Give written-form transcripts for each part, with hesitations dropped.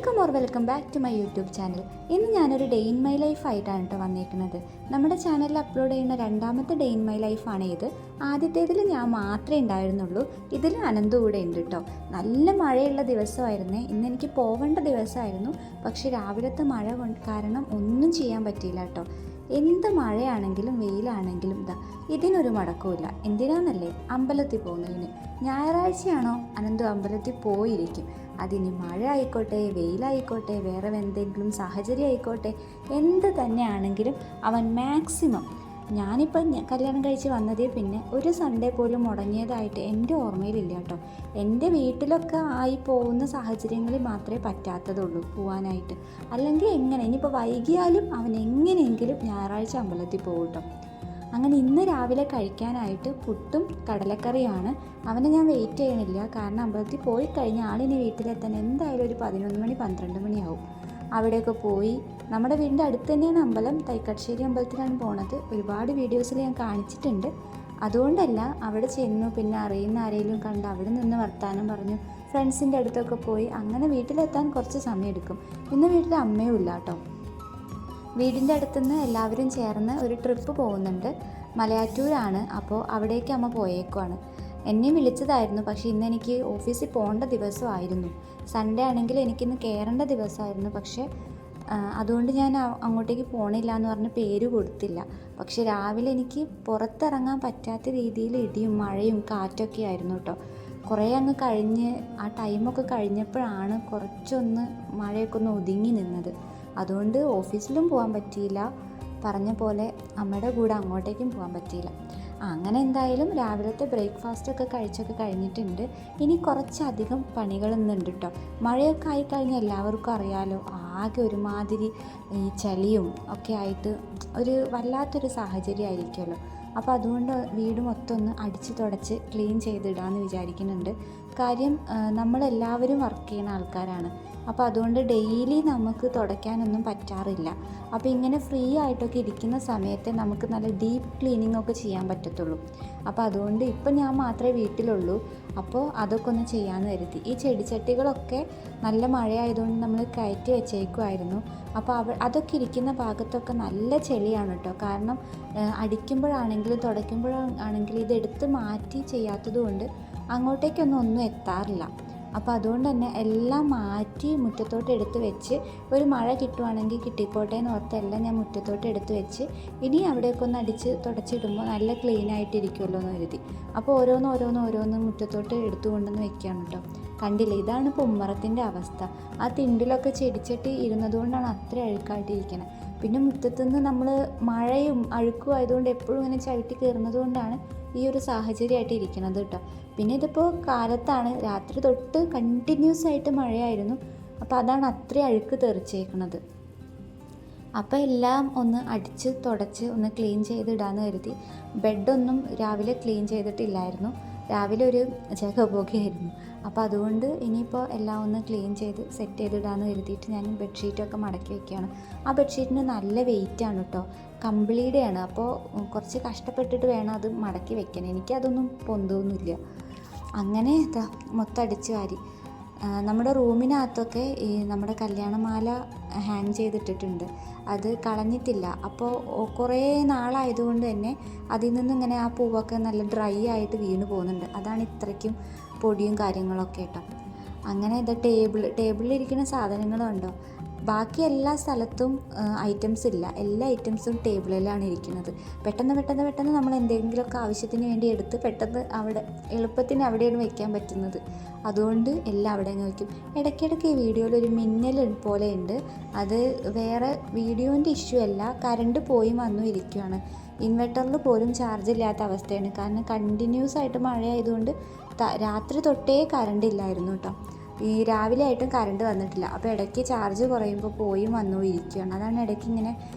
Welcome back to my YouTube channel. ഇന്ന് ഞാനൊരു day in my life ആയിട്ടാണ് കേട്ടോ വന്നേക്കുന്നത്. നമ്മുടെ ചാനലിൽ അപ്ലോഡ് ചെയ്യുന്ന രണ്ടാമത്തെ ഡേ ഇൻ മൈ ലൈഫാണ് ഇത്. ആദ്യത്തേതിൽ ഞാൻ മാത്രമേ ഉണ്ടായിരുന്നുള്ളൂ, ഇതിൽ അനന്തു കൂടെ ഉണ്ട് കേട്ടോ. നല്ല മഴയുള്ള ദിവസമായിരുന്നേ, ഇന്ന് എനിക്ക് പോവേണ്ട ദിവസമായിരുന്നു. പക്ഷേ രാവിലത്തെ മഴ കാരണം ഒന്നും ചെയ്യാൻ പറ്റിയില്ല കേട്ടോ. എന്ത് മഴയാണെങ്കിലും വെയിലാണെങ്കിലും ഇതിനൊരു മടക്കമില്ല. എന്തിനാന്നല്ലേ, അമ്പലത്തിൽ പോകുന്നതിന്. ഞായറാഴ്ചയാണോ അനന്തു അമ്പലത്തിൽ പോയിരിക്കും. അതിന് മഴ ആയിക്കോട്ടെ, വെയിലായിക്കോട്ടെ, വേറെ എന്തെങ്കിലും സാഹചര്യം ആയിക്കോട്ടെ, എന്ത് തന്നെയാണെങ്കിലും അവൻ മാക്സിമം. ഞാനിപ്പോൾ കല്യാണം കഴിച്ച് വന്നതേ പിന്നെ ഒരു സൺഡേ പോലും മുടങ്ങിയതായിട്ട് എൻ്റെ ഓർമ്മയിലില്ല കേട്ടോ. എൻ്റെ വീട്ടിലൊക്കെ ആയി പോകുന്ന സാഹചര്യങ്ങളിൽ മാത്രമേ പറ്റാത്തതുള്ളൂ പോകാനായിട്ട്. അല്ലെങ്കിൽ എങ്ങനെ ഇനിയിപ്പോൾ വൈകിയാലും അവൻ എങ്ങനെയെങ്കിലും ഞായറാഴ്ച അമ്പലത്തിൽ പോകും കേട്ടോ. അങ്ങനെ ഇന്ന് രാവിലെ കഴിക്കാനായിട്ട് പുട്ടും കടലക്കറിയാണ്. അവനെ ഞാൻ വെയിറ്റ് ചെയ്യണില്ല, കാരണം അമ്പലത്തിൽ പോയി കഴിഞ്ഞാൽ ആളിനി വീട്ടിലെത്താൻ എന്തായാലും ഒരു 11 മണി 12 മണിയാവും. അവിടെയൊക്കെ പോയി, നമ്മുടെ വീടിൻ്റെ അടുത്ത് തന്നെയാണ് അമ്പലം, തൈക്കാട്ടുശ്ശേരി അമ്പലത്തിലാണ് പോണത്. ഒരുപാട് വീഡിയോസിൽ ഞാൻ കാണിച്ചിട്ടുണ്ട്. അതുകൊണ്ടല്ല, അവിടെ ചെന്നു, പിന്നെ അറിയുന്ന ആരെങ്കിലും കണ്ട് അവിടെ നിന്ന് വർത്താനം പറഞ്ഞു, ഫ്രണ്ട്സിൻ്റെ അടുത്തൊക്കെ പോയി അങ്ങനെ വീട്ടിലെത്താൻ കുറച്ച് സമയം എടുക്കും. ഇന്ന് വീട്ടിൽ അമ്മയും ഇല്ല കേട്ടോ. വീടിൻ്റെ അടുത്തുനിന്ന് എല്ലാവരും ചേർന്ന് ഒരു ട്രിപ്പ് പോകുന്നുണ്ട്. മലയാറ്റൂരാണ്. അപ്പോൾ അവിടേക്ക് അമ്മ പോയേക്കുവാണ്. എന്നെ വിളിച്ചതായിരുന്നു, പക്ഷേ ഇന്ന് എനിക്ക് ഓഫീസിൽ പോകേണ്ട ദിവസമായിരുന്നു. സൺഡേ ആണെങ്കിൽ എനിക്കിന്ന് കയറേണ്ട ദിവസമായിരുന്നു. പക്ഷേ അതുകൊണ്ട് ഞാൻ അങ്ങോട്ടേക്ക് പോകണില്ല എന്ന് പറഞ്ഞ് പേര് കൊടുത്തില്ല. പക്ഷേ രാവിലെ എനിക്ക് പുറത്തിറങ്ങാൻ പറ്റാത്ത രീതിയിൽ ഇടിയും മഴയും കാറ്റൊക്കെ ആയിരുന്നു കേട്ടോ. കുറേ അങ്ങ് കഴിഞ്ഞ് ആ ടൈമൊക്കെ കഴിഞ്ഞപ്പോഴാണ് കുറച്ചൊന്ന് മഴയൊക്കെ ഒന്ന് ഒതുങ്ങി നിന്നത്. അതുകൊണ്ട് ഓഫീസിലും പോകാൻ പറ്റിയില്ല, പറഞ്ഞ പോലെ അമ്മയുടെ കൂടെ അങ്ങോട്ടേക്കും പോകാൻ പറ്റിയില്ല. അങ്ങനെ എന്തായാലും രാവിലത്തെ ബ്രേക്ക്ഫാസ്റ്റൊക്കെ കഴിച്ചൊക്കെ കഴിഞ്ഞിട്ടുണ്ട്. ഇനി കുറച്ചധികം പണികളൊന്നുണ്ട് കേട്ടോ. മഴയൊക്കെ ആയിക്കഴിഞ്ഞാൽ എല്ലാവർക്കും അറിയാമല്ലോ, ആകെ ഒരുമാതിരി ഈ ചളിയും ഒക്കെ ആയിട്ട് ഒരു വല്ലാത്തൊരു സാഹചര്യമായിരിക്കുമല്ലോ. അപ്പോൾ അതുകൊണ്ട് വീട് മൊത്തം ഒന്ന് അടിച്ച് തുടച്ച് ക്ലീൻ ചെയ്തിടാമെന്ന് വിചാരിക്കുന്നുണ്ട്. കാര്യം നമ്മളെല്ലാവരും വർക്ക് ചെയ്യുന്ന ആൾക്കാരാണ്. അപ്പോൾ അതുകൊണ്ട് ഡെയിലി നമുക്ക് തുടയ്ക്കാനൊന്നും പറ്റാറില്ല. അപ്പോൾ ഇങ്ങനെ ഫ്രീ ആയിട്ടൊക്കെ ഇരിക്കുന്ന സമയത്തെ നമുക്ക് നല്ല ഡീപ്പ് ക്ലീനിങ് ഒക്കെ ചെയ്യാൻ പറ്റത്തുള്ളൂ. അപ്പോൾ അതുകൊണ്ട് ഇപ്പം ഞാൻ മാത്രമേ വീട്ടിലുള്ളൂ. അപ്പോൾ അതൊക്കെ ഒന്ന് ചെയ്യാമെന്ന് കരുതി. ഈ ചെടിച്ചട്ടികളൊക്കെ നല്ല മഴയായതുകൊണ്ട് നമ്മൾ കയറ്റി വെച്ചേക്കുമായിരുന്നു. അപ്പോൾ അതൊക്കെ ഇരിക്കുന്ന ഭാഗത്തൊക്കെ നല്ല ചെളിയാണ് കേട്ടോ. കാരണം അടിക്കുമ്പോഴാണെങ്കിലും തുടയ്ക്കുമ്പോഴാണെങ്കിലും ഇതെടുത്ത് മാറ്റി ചെയ്യാത്തത് കൊണ്ട് അങ്ങോട്ടേക്കൊന്നും എത്താറില്ല. അപ്പോൾ അതുകൊണ്ട് തന്നെ എല്ലാം മാറ്റി മുറ്റത്തോട്ട് എടുത്ത് വെച്ച്, ഒരു മഴ കിട്ടുവാണെങ്കിൽ കിട്ടിക്കോട്ടെ എന്ന് ഓർത്ത് എല്ലാം ഞാൻ മുറ്റത്തോട്ട് എടുത്ത് വെച്ച് ഇനി അവിടെയൊക്കെ ഒന്ന് അടിച്ച് തുടച്ചിടുമ്പോൾ നല്ല ക്ലീൻ ആയിട്ടിരിക്കുമല്ലോ എന്ന് കരുതി. അപ്പോൾ ഓരോന്ന് മുറ്റത്തോട്ട് എടുത്തു കൊണ്ടുവന്ന് വെക്കുകയാണ് കേട്ടോ. കണ്ടില്ലേ, ഇതാണ് ഇപ്പോൾ ഉമ്മറത്തിൻ്റെ അവസ്ഥ. ആ തിണ്ടിലൊക്കെ ചെടിച്ചട്ടി ഇരുന്നതുകൊണ്ടാണ് അത്ര അഴുക്കായിട്ടിരിക്കുന്നത്. പിന്നെ മുറ്റത്തുനിന്ന് നമ്മൾ മഴയും അഴുക്കും ആയതുകൊണ്ട് എപ്പോഴും ഇങ്ങനെ ചവിട്ടി കയറുന്നത് കൊണ്ടാണ് ഈ ഒരു സാഹചര്യമായിട്ട് ഇരിക്കുന്നത് കേട്ടോ. പിന്നെ ഇതിപ്പോൾ കാലത്താണ്, രാത്രി തൊട്ട് കണ്ടിന്യൂസ് ആയിട്ട് മഴയായിരുന്നു. അപ്പോൾ അതാണ് അത്രയും അഴുക്ക് തെറിച്ചേക്കുന്നത്. അപ്പോൾ എല്ലാം ഒന്ന് അടിച്ച് തുടച്ച് ഒന്ന് ക്ലീൻ ചെയ്തിടാമെന്ന് കരുതി. ബെഡൊന്നും രാവിലെ ക്ലീൻ ചെയ്തിട്ടില്ലായിരുന്നു, രാവിലെ ഒരു ജഗബോഗയായിരുന്നു. അപ്പോൾ അതുകൊണ്ട് ഇനിയിപ്പോൾ എല്ലാം ഒന്ന് ക്ലീൻ ചെയ്ത് സെറ്റ് ചെയ്തിടാമെന്ന് കരുതിയിട്ട് ഞാൻ ബെഡ്ഷീറ്റൊക്കെ മടക്കി വയ്ക്കുകയാണ്. ആ ബെഡ്ഷീറ്റിന് നല്ല വെയിറ്റാണ് കേട്ടോ, കമ്പിളിയുടെയാണ്. അപ്പോൾ കുറച്ച് കഷ്ടപ്പെട്ടിട്ട് വേണം അത് മടക്കി വെക്കാൻ. എനിക്കതൊന്നും പൊന്തൊന്നുമില്ല. അങ്ങനെ മൊത്തം അടിച്ച് വാരി. നമ്മുടെ റൂമിനകത്തൊക്കെ ഈ നമ്മുടെ കല്യാണമാല ഹാങ് ചെയ്തിട്ടിട്ടുണ്ട്, അത് കളഞ്ഞിട്ടില്ല. അപ്പോൾ കുറേ നാളായതുകൊണ്ട് തന്നെ അതിൽ നിന്ന് ഇങ്ങനെ ആ പൂവൊക്കെ നല്ല ഡ്രൈ ആയിട്ട് വീണ് പോകുന്നുണ്ട്. അതാണ് ഇത്രയ്ക്കും പൊടിയും കാര്യങ്ങളൊക്കെ കേട്ടോ. അങ്ങനെ ടേബിളിലിരിക്കുന്ന സാധനങ്ങളുണ്ടോ, ബാക്കി എല്ലാ സ്ഥലത്തും ഐറ്റംസ് ഇല്ല, എല്ലാ ഐറ്റംസും ടേബിളിലാണ് ഇരിക്കുന്നത്. പെട്ടെന്ന് നമ്മൾ എന്തെങ്കിലുമൊക്കെ ആവശ്യത്തിന് വേണ്ടി എടുത്ത് പെട്ടെന്ന് അവിടെ എളുപ്പത്തിന് അവിടെയാണ് വയ്ക്കാൻ പറ്റുന്നത്. അതുകൊണ്ട് എല്ലാം അവിടെ അങ്ങ് വയ്ക്കും. ഇടയ്ക്കിടയ്ക്ക് ഈ വീഡിയോയിൽ ഒരു മിന്നൽ പോലെ ഉണ്ട്. അത് വേറെ വീഡിയോൻ്റെ ഇഷ്യൂ അല്ല, കറണ്ട് പോയി വന്നു ഇരിക്കുകയാണ്. ഇൻവെർട്ടറിൽ പോലും ചാർജ് ഇല്ലാത്ത അവസ്ഥയാണ്. കാരണം കണ്ടിന്യൂസ് ആയിട്ട് മഴയായതുകൊണ്ട് രാത്രി തൊട്ടേ കറണ്ട് ഇല്ലായിരുന്നു കേട്ടോ. ഈ രാവിലെ ആയിട്ടും കറണ്ട് വന്നിട്ടില്ല. അപ്പോൾ ഇടയ്ക്ക് ചാർജ് കുറയുമ്പോൾ പോയി വന്നു ഇരിക്കുകയാണ്. അതാണ് ഇടയ്ക്ക് ഇങ്ങനെ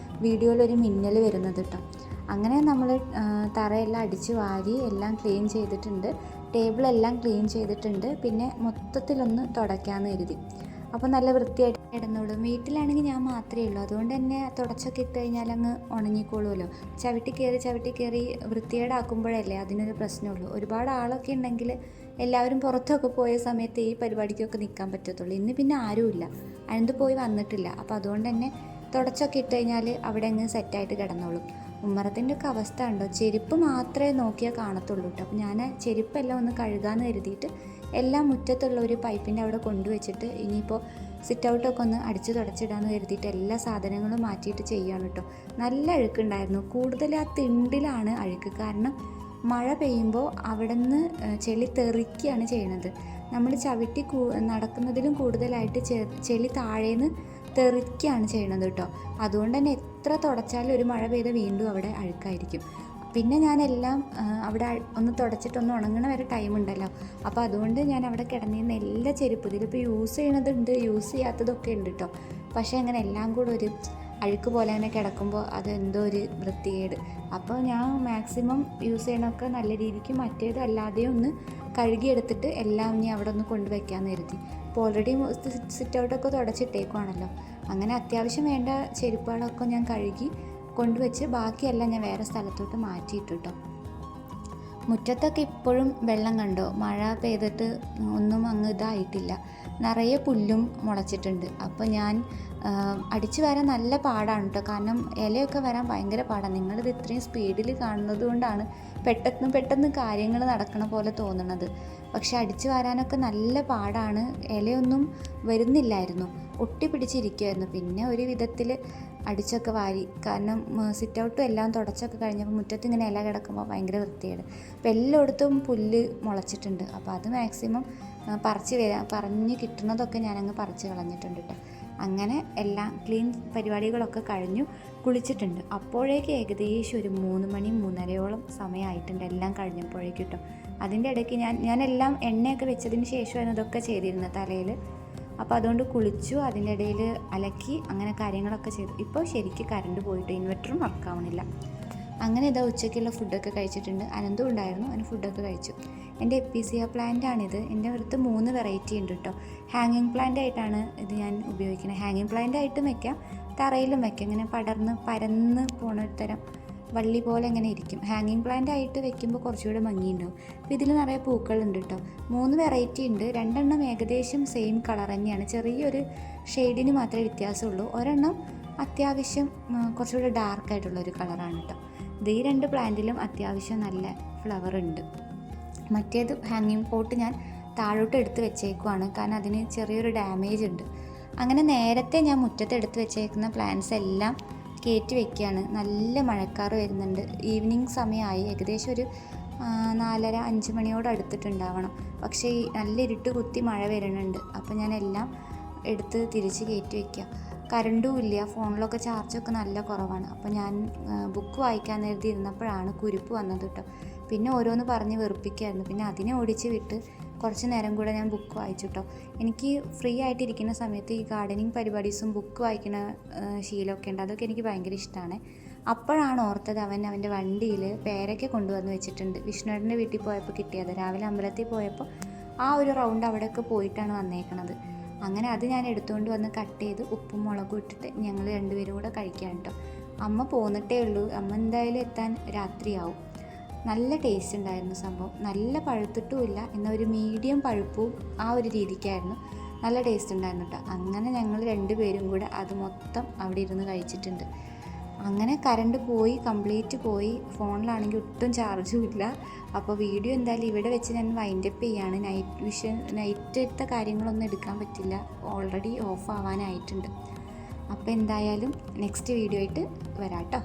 വീഡിയോയിലൊരു മിന്നൽ വരുന്നത് കേട്ടോ. അങ്ങനെ നമ്മൾ തറയെല്ലാം അടിച്ച് വാരി എല്ലാം ക്ലീൻ ചെയ്തിട്ടുണ്ട്, ടേബിളെല്ലാം ക്ലീൻ ചെയ്തിട്ടുണ്ട്. പിന്നെ മൊത്തത്തിലൊന്ന് തുടയ്ക്കാമെന്ന് കരുതി. അപ്പോൾ നല്ല വൃത്തിയായിട്ട് കിടന്നോളും. വീട്ടിലാണെങ്കിൽ ഞാൻ മാത്രമേ ഉള്ളൂ, അതുകൊണ്ട് തന്നെ തുടച്ചൊക്കെ ഇട്ട് കഴിഞ്ഞാൽ അങ്ങ് ഉണങ്ങിക്കോളുമല്ലോ. ചവിട്ടി കയറി വൃത്തികേടാക്കുമ്പോഴല്ലേ അതിനൊരു പ്രശ്നമുള്ളൂ. ഒരുപാട് ആളൊക്കെ ഉണ്ടെങ്കിൽ എല്ലാവരും പുറത്തൊക്കെ പോയ സമയത്ത് ഈ പരിപാടിക്കൊക്കെ നിൽക്കാൻ പറ്റത്തുള്ളൂ. ഇന്ന് പിന്നെ ആരുമില്ല, അനന്ത് പോയി വന്നിട്ടില്ല. അപ്പോൾ അതുകൊണ്ട് തന്നെ തുടച്ചൊക്കെ ഇട്ട് കഴിഞ്ഞാൽ അവിടെ അങ്ങ് സെറ്റായിട്ട് കിടന്നോളും. ഉമ്മറത്തിൻ്റെ ഒക്കെ അവസ്ഥ ഉണ്ടോ, ചെരുപ്പ് മാത്രമേ നോക്കിയാൽ കാണത്തുള്ളൂ കേട്ടോ. അപ്പോൾ ഞാൻ ചെരുപ്പെല്ലാം ഒന്ന് കഴുകാമെന്ന് കരുതിയിട്ട് എല്ലാം മുറ്റത്തുള്ള ഒരു പൈപ്പിൻ്റെ അവിടെ കൊണ്ടുവച്ചിട്ട് ഇനിയിപ്പോൾ സിറ്റ് ഔട്ടൊക്കെ ഒന്ന് അടിച്ച് തുടച്ചിടാമെന്ന് കരുതിയിട്ട് എല്ലാ സാധനങ്ങളും മാറ്റിയിട്ട് ചെയ്യുകയാണ് കേട്ടോ. നല്ല അഴുക്കുണ്ടായിരുന്നു, കൂടുതൽ ആ തിണ്ടിലാണ് അഴുക്ക്. കാരണം മഴ പെയ്യുമ്പോൾ അവിടെ നിന്ന് ചെളി തെറിക്കുകയാണ് ചെയ്യണത്. നമ്മൾ ചവിട്ടി നടക്കുന്നതിലും കൂടുതലായിട്ട് ചെളി താഴേന്ന് തെറിക്കുകയാണ് ചെയ്യണത് കേട്ടോ. അതുകൊണ്ട് തന്നെ എത്ര തുടച്ചാലും ഒരു മഴ പെയ്താൽ വീണ്ടും അവിടെ അഴുക്കായിരിക്കും. പിന്നെ ഞാനെല്ലാം അവിടെ ഒന്ന് തുടച്ചിട്ടൊന്ന് ഉണങ്ങണ വരെ ടൈം ഉണ്ടല്ലോ. അപ്പോൾ അതുകൊണ്ട് ഞാൻ അവിടെ കിടന്നിരുന്ന എല്ലാ ചെരുപ്പ് ഇതിലിപ്പോൾ യൂസ് ചെയ്യണതുണ്ട്, യൂസ് ചെയ്യാത്തതൊക്കെ ഉണ്ട് കേട്ടോ. പക്ഷേ അങ്ങനെ എല്ലാം കൂടെ ഒരു അഴുക്ക് പോലെ തന്നെ കിടക്കുമ്പോൾ അതെന്തോ ഒരു വൃത്തികേട്. അപ്പോൾ ഞാൻ മാക്സിമം യൂസ് ചെയ്യണമൊക്കെ നല്ല രീതിക്ക് മറ്റേത് അല്ലാതെ ഒന്ന് കഴുകിയെടുത്തിട്ട് എല്ലാം ഇനി അവിടെ ഒന്ന് കൊണ്ടുവയ്ക്കാമെന്ന് കരുതി. ഇപ്പോൾ ഓൾറെഡി സിറ്റ് ഔട്ടൊക്കെ തുടച്ചിട്ടേക്കുവാണല്ലോ. അങ്ങനെ അത്യാവശ്യം വേണ്ട ചെരുപ്പുകളൊക്കെ ഞാൻ കഴുകി കൊണ്ടുവച്ച് ബാക്കിയെല്ലാം ഞാൻ വേറെ സ്ഥലത്തോട്ട് മാറ്റിയിട്ടു കേട്ടോ. മുറ്റത്തൊക്കെ ഇപ്പോഴും വെള്ളം കണ്ടോ, മഴ പെയ്തിട്ട് ഒന്നും അങ്ങ് ഇതായിട്ടില്ല, നിറയെ പുല്ലും മുളച്ചിട്ടുണ്ട്. അപ്പോൾ ഞാൻ അടിച്ചു വരാൻ നല്ല പാടാണ് കേട്ടോ. കാരണം ഇലയൊക്കെ വരാൻ ഭയങ്കര പാടാണ്. നിങ്ങളിത് ഇത്രയും സ്പീഡിൽ കാണുന്നത് കൊണ്ടാണ് പെട്ടെന്ന് കാര്യങ്ങൾ നടക്കണ പോലെ തോന്നുന്നത്. പക്ഷെ അടിച്ചു വരാനൊക്കെ നല്ല പാടാണ്. ഇലയൊന്നും വരുന്നില്ലായിരുന്നു, ഒട്ടിപ്പിടിച്ചിരിക്കുമായിരുന്നു. പിന്നെ ഒരു വിധത്തിൽ അടിച്ചൊക്കെ വാരി. കാരണം സിറ്റ് ഔട്ടും എല്ലാം തുടച്ചൊക്കെ കഴിഞ്ഞപ്പോൾ മുറ്റത്ത് ഇങ്ങനെ ഇല കിടക്കുമ്പോൾ ഭയങ്കര വൃത്തിയാണ്. അപ്പോൾ എല്ലായിടത്തും പുല്ല് മുളച്ചിട്ടുണ്ട്. അപ്പോൾ അത് മാക്സിമം പറഞ്ഞ് കിട്ടുന്നതൊക്കെ ഞാനങ്ങ് പറിച്ച് കളഞ്ഞിട്ടുണ്ട് കേട്ടോ. അങ്ങനെ എല്ലാം ക്ലീൻ പരിപാടികളൊക്കെ കഴിഞ്ഞു, കുളിച്ചിട്ടുണ്ട്. അപ്പോഴേക്ക് ഏകദേശം ഒരു 3 മണി 3:30 സമയമായിട്ടുണ്ട് എല്ലാം കഴിഞ്ഞപ്പോഴേക്കും കേട്ടോ. അതിൻ്റെ ഇടയ്ക്ക് ഞാനെല്ലാം എണ്ണയൊക്കെ വെച്ചതിന് ശേഷമായിരുന്നു ഇതൊക്കെ ചെയ്തിരുന്നത് തലയിൽ. അപ്പോൾ അതുകൊണ്ട് കുളിച്ചു, അതിൻ്റെ ഇടയിൽ അലക്കി, അങ്ങനെ കാര്യങ്ങളൊക്കെ ചെയ്തു. ഇപ്പോൾ ശരിക്കും കറണ്ട് പോയിട്ട് ഇൻവെർട്ടറും വർക്കാവണില്ല. അങ്ങനെ ഇതാ ഉച്ചയ്ക്കുള്ള ഫുഡൊക്കെ കഴിച്ചിട്ടുണ്ട്. അനന്തും ഉണ്ടായിരുന്നു, അതിന് ഫുഡൊക്കെ കഴിച്ചു. എൻ്റെ എപ്പീസിയ പ്ലാന്റാണിത്. എൻ്റെ അടുത്ത് 3 വെറൈറ്റി ഉണ്ട് കേട്ടോ. ഹാങ്ങിങ് പ്ലാന്റ് ആയിട്ടാണ് ഇത് ഞാൻ ഉപയോഗിക്കുന്നത്. ഹാങ്ങിങ് പ്ലാന്റ് ആയിട്ടും വെക്കാം, തറയിലും വെക്കാം. ഇങ്ങനെ പരന്ന് പോണ ഒരു തരം വള്ളി പോലെ ഇങ്ങനെ ഇരിക്കും. ഹാങ്ങിങ് പ്ലാന്റ് ആയിട്ട് വെക്കുമ്പോൾ കുറച്ചുകൂടെ ഭംഗിയുണ്ടാവും. അപ്പോൾ ഇതിൽ നിറയെ പൂക്കളുണ്ട് കേട്ടോ. 3 വെറൈറ്റി ഉണ്ട്. 2 എണ്ണം ഏകദേശം സെയിം കളർ തന്നെയാണ്, ചെറിയൊരു ഷെയ്ഡിന് മാത്രമേ വ്യത്യാസമുള്ളൂ. ഒരെണ്ണം അത്യാവശ്യം കുറച്ചുകൂടെ ഡാർക്കായിട്ടുള്ളൊരു കളറാണ് കേട്ടോ. ഈ 2 പ്ലാന്റിലും അത്യാവശ്യം നല്ല ഫ്ലവർ ഉണ്ട്. മറ്റേത് ഹാങ്ങിങ് പോട്ട് ഞാൻ താഴോട്ട് എടുത്ത് വെച്ചേക്കുവാണ്, കാരണം അതിന് ചെറിയൊരു ഡാമേജ് ഉണ്ട്. അങ്ങനെ നേരത്തെ ഞാൻ മുറ്റത്ത് എടുത്ത് വെച്ചേക്കുന്ന പ്ലാന്റ്സ് എല്ലാം കയറ്റി വെക്കുകയാണ്. നല്ല മഴക്കാറ് വരുന്നുണ്ട്. ഈവനിങ് സമയമായി, ഏകദേശം ഒരു 4:30-5 മണിയോട് അടുത്തിട്ടുണ്ടാവണം. പക്ഷേ ഈ നല്ല ഇരുട്ട് കുത്തി മഴ വരുന്നുണ്ട്. അപ്പോൾ ഞാൻ എല്ലാം എടുത്ത് തിരിച്ച് കയറ്റി വയ്ക്കുക. കറണ്ടും ഇല്ല, ഫോണിലൊക്കെ ചാർജൊക്കെ നല്ല കുറവാണ്. അപ്പോൾ ഞാൻ ബുക്ക് വായിക്കാൻ നേരത്തെ ഇരുന്നപ്പോഴാണ് കുരുപ്പ് വന്നത് കേട്ടോ. പിന്നെ ഓരോന്ന് പറഞ്ഞ് വെറുപ്പിക്കുമായിരുന്നു. പിന്നെ അതിനെ ഓടിച്ച് വിട്ട് കുറച്ച് നേരം കൂടെ ഞാൻ ബുക്ക് വായിച്ചു കേട്ടോ. എനിക്ക് ഫ്രീ ആയിട്ടിരിക്കുന്ന സമയത്ത് ഈ ഗാർഡനിങ് പരിപാടീസും ബുക്ക് വായിക്കുന്ന ശീലമൊക്കെ ഉണ്ട്, അതൊക്കെ എനിക്ക് ഭയങ്കര ഇഷ്ടമാണ്. അപ്പോഴാണ് ഓർത്തത് അവൻ്റെ വണ്ടിയിൽ പേരയ്ക്ക കൊണ്ടുവന്ന് വെച്ചിട്ടുണ്ട്. വിഷ്ണുവേട്ടൻ്റെ വീട്ടിൽ പോയപ്പോൾ കിട്ടിയത്. രാവിലെ അമ്പലത്തിൽ പോയപ്പോൾ ആ ഒരു റൗണ്ട് അവിടെയൊക്കെ പോയിട്ടാണ് വന്നേക്കണത്. അങ്ങനെ അത് ഞാൻ എടുത്തുകൊണ്ട് വന്ന് കട്ട് ചെയ്ത് ഉപ്പും മുളകും ഇട്ടിട്ട് ഞങ്ങൾ 2 പേരും കൂടെ കഴിക്കാൻ കേട്ടോ. അമ്മ പോന്നിട്ടേ ഉള്ളൂ, അമ്മ എന്തായാലും എത്താൻ രാത്രിയാവും. നല്ല ടേസ്റ്റ് ഉണ്ടായിരുന്നു സംഭവം. നല്ല പഴുത്തിട്ടുമില്ല, എന്നാൽ ഒരു മീഡിയം പഴുപ്പും ആ ഒരു രീതിക്കായിരുന്നു. നല്ല ടേസ്റ്റ് ഉണ്ടായിരുന്നു കേട്ടോ. അങ്ങനെ ഞങ്ങൾ 2 പേരും കൂടെ അത് മൊത്തം അവിടെ ഇരുന്ന് കഴിച്ചിട്ടുണ്ട്. അങ്ങനെ കറണ്ട് പോയി, കംപ്ലീറ്റ് പോയി. ഫോണിലാണെങ്കിൽ ഒട്ടും ചാർജും ഇല്ല. അപ്പോൾ വീഡിയോ എന്തായാലും ഇവിടെ വെച്ച് ഞാൻ വൈൻഡപ്പ് ചെയ്യാണ്. നൈറ്റത്തെ കാര്യങ്ങളൊന്നും എടുക്കാൻ പറ്റില്ല, ഓൾറെഡി ഓഫ് ആവാനായിട്ടുണ്ട്. അപ്പോൾ എന്തായാലും നെക്സ്റ്റ് വീഡിയോ ആയിട്ട് വരാം കേട്ടോ.